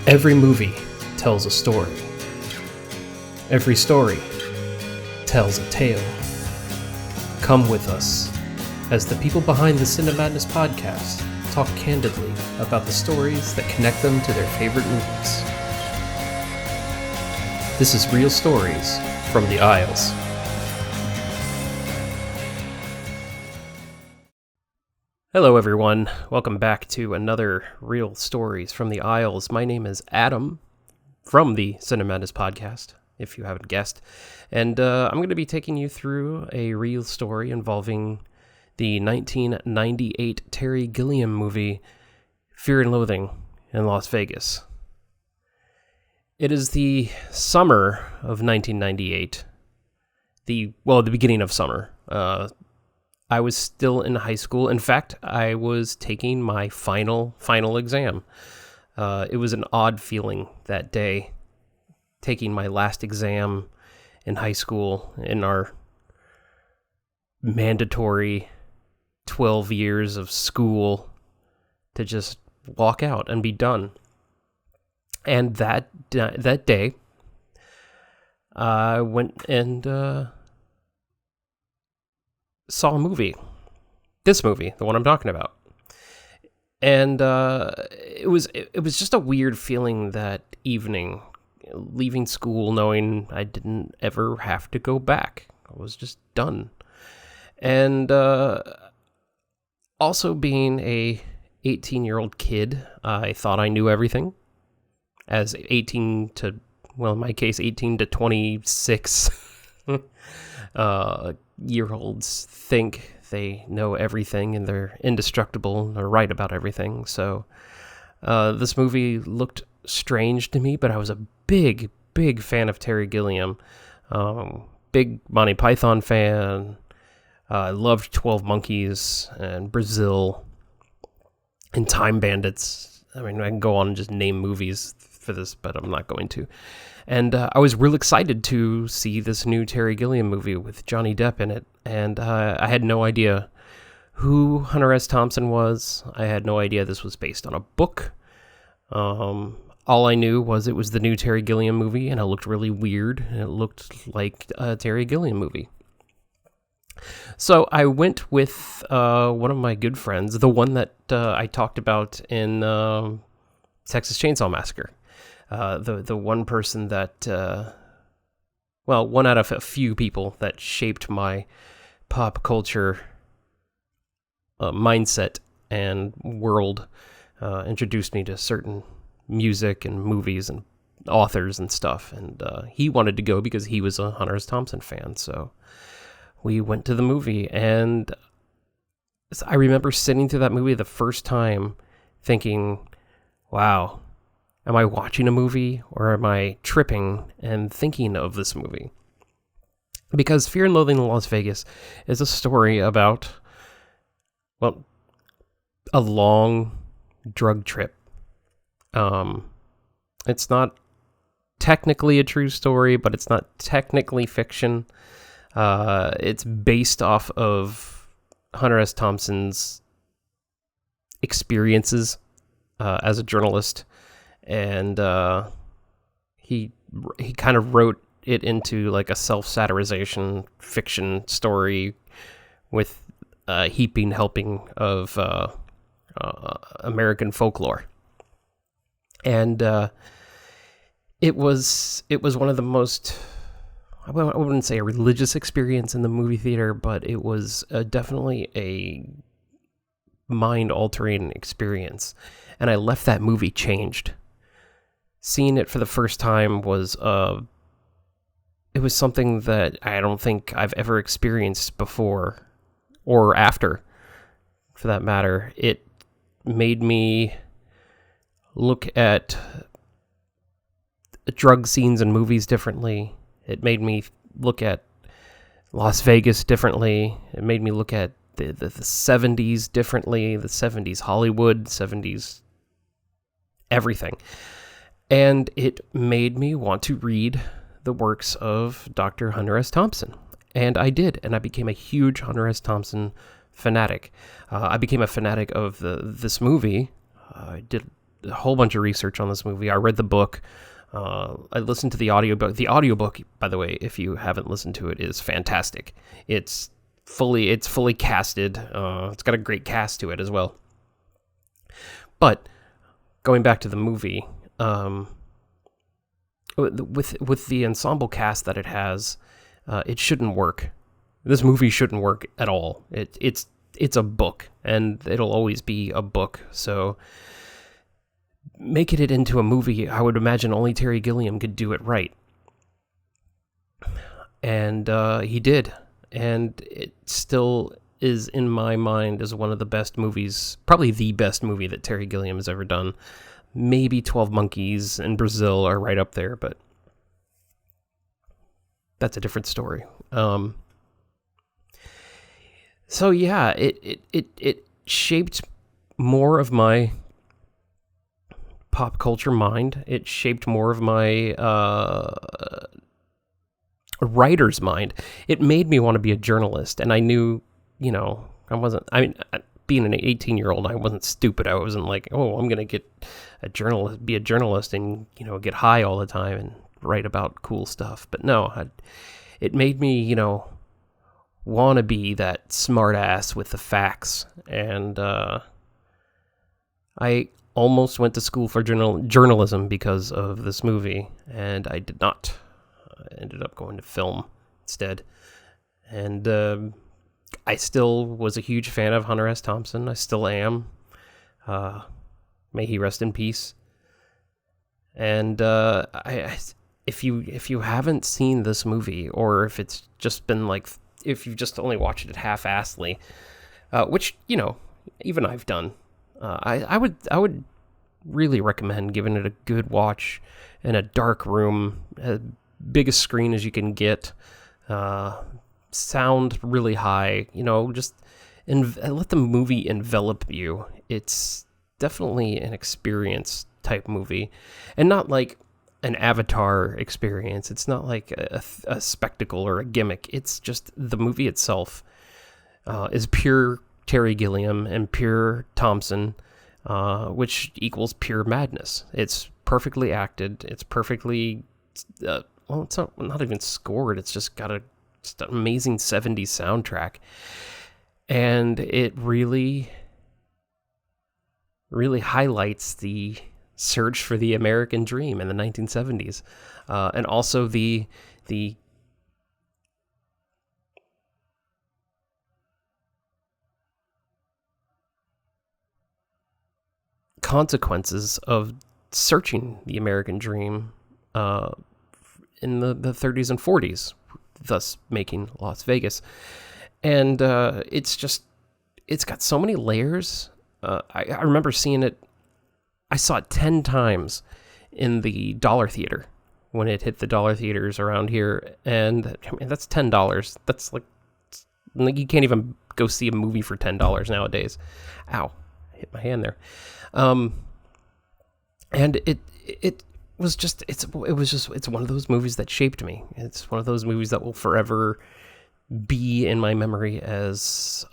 Every movie tells a story. Every story tells a tale. Come with us as the people behind the Cinema Madness podcast talk candidly about the stories that connect them to their favorite movies. This is Real Stories from the Isles. Hello everyone, welcome back to another Real Stories from the Isles. My name is Adam from the Cinema Madness podcast, if you haven't guessed, and I'm going to be taking you through a real story involving the 1998 Terry Gilliam movie, Fear and Loathing in Las Vegas. It is the summer of 1998, the beginning of summer. I was still in high school. In fact, I was taking my final exam. It was an odd feeling that day, taking my last exam in high school in our mandatory 12 years of school to just walk out and be done. And that day, I went and saw a movie. This movie, the one I'm talking about. And it was just a weird feeling that evening, leaving school knowing I didn't ever have to go back. I was just done. And also being a 18-year-old kid, I thought I knew everything. As 18 to, well, in my case, 18 to 26 year-olds think they know everything and they're indestructible and they're right about everything. So this movie looked strange to me, but I was a big fan of Terry Gilliam. Big Monty Python fan. I loved 12 Monkeys and Brazil and Time Bandits. I mean, I can go on and just name movies for this, but I'm not going to. And I was real excited to see this new Terry Gilliam movie with Johnny Depp in it. And I had no idea who Hunter S. Thompson was. I had no idea this was based on a book. All I knew was it was the new Terry Gilliam movie, and it looked really weird, and it looked like a Terry Gilliam movie. So I went with one of my good friends, the one that I talked about in Texas Chainsaw Massacre. The one person that, one out of a few people that shaped my pop culture mindset and world, introduced me to certain music and movies and authors and stuff. And he wanted to go because he was a Hunter S. Thompson fan. So we went to the movie, and I remember sitting through that movie the first time thinking, wow, am I watching a movie or am I tripping and thinking of this movie? Because Fear and Loathing in Las Vegas is a story about, a long drug trip. It's not technically a true story, but it's not technically fiction. It's based off of Hunter S. Thompson's experiences as a journalist. And he kind of wrote it into like a self-satirization fiction story with a heaping helping of American folklore. And it was one of the most, I wouldn't say a religious experience in the movie theater, but it was definitely a mind-altering experience. And I left that movie changed. Seeing it for the first time was it was something that I don't think I've ever experienced before or after, for that matter. It made me look at drug scenes and movies differently. It made me look at Las Vegas differently. It made me look at the 70s differently, the 70s Hollywood, 70s everything. And it made me want to read the works of Dr. Hunter S. Thompson. And I did, and I became a huge Hunter S. Thompson fanatic. I became a fanatic of this movie. I did a whole bunch of research on this movie. I read the book. I listened to the audiobook. The audiobook, by the way, if you haven't listened to it, is fantastic. It's fully casted. It's got a great cast to it as well. But going back to the movie, with the ensemble cast that it has, it shouldn't work. This movie shouldn't work at all. It's a book, and it'll always be a book. So making it into a movie, I would imagine only Terry Gilliam could do it right. And he did. And it still is, in my mind, as one of the best movies, probably the best movie that Terry Gilliam has ever done. Maybe 12 Monkeys and Brazil are right up there, but that's a different story. So yeah, it shaped more of my pop culture mind. It shaped more of my writer's mind. It made me want to be a journalist, and I knew, being an 18-year-old, I wasn't stupid. I wasn't like, oh, I'm going to be a journalist and, get high all the time and write about cool stuff. But no, it made me, want to be that smart ass with the facts. And I almost went to school for journalism because of this movie, and I did not. I ended up going to film instead. And I still was a huge fan of Hunter S. Thompson. I still am. May he rest in peace. And if you haven't seen this movie, or if it's just been like, if you've just only watched it half-assedly, which even I've done, I would really recommend giving it a good watch in a dark room, biggest screen as you can get. Sound really high, just let the movie envelop you. It's definitely an experience type movie, and not like an Avatar experience. It's not like a spectacle or a gimmick. It's just the movie itself is pure Terry Gilliam and pure Thompson, which equals pure madness. It's perfectly acted. It's perfectly it's not even scored. It's just got just an amazing 70s soundtrack. And it really, really highlights the search for the American dream in the 1970s. And also the consequences of searching the American dream in the 30s and 40s, thus making Las Vegas. And it's got so many layers. I remember seeing it. I saw it 10 times in the Dollar Theater when it hit the Dollar Theaters around here. And I mean, that's $10. That's like you can't even go see a movie for $10 nowadays. Ow, I hit my hand there. And it was just, it's one of those movies that shaped me. It's one of those movies that will forever be in my memory as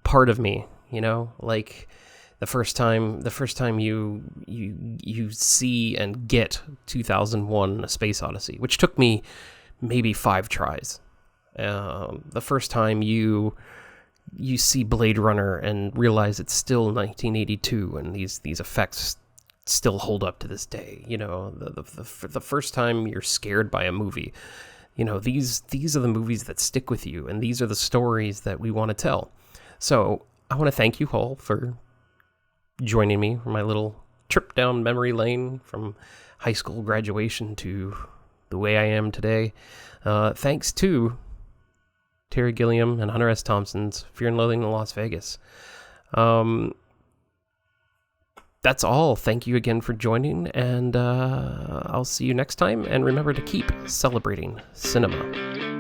part of me, like the first time you see and get 2001: A Space Odyssey, which took me maybe 5 tries. The first time you see Blade Runner and realize it's still 1982 and these effects still hold up to this day. The first time you're scared by a movie, these are the movies that stick with you, and these are the stories that we want to tell. So I want to thank you all for joining me for my little trip down memory lane from high school graduation to the way I am today. Thanks to Terry Gilliam and Hunter S. Thompson's Fear and Loathing in Las Vegas. That's all. Thank you again for joining, and I'll see you next time. And remember to keep celebrating cinema.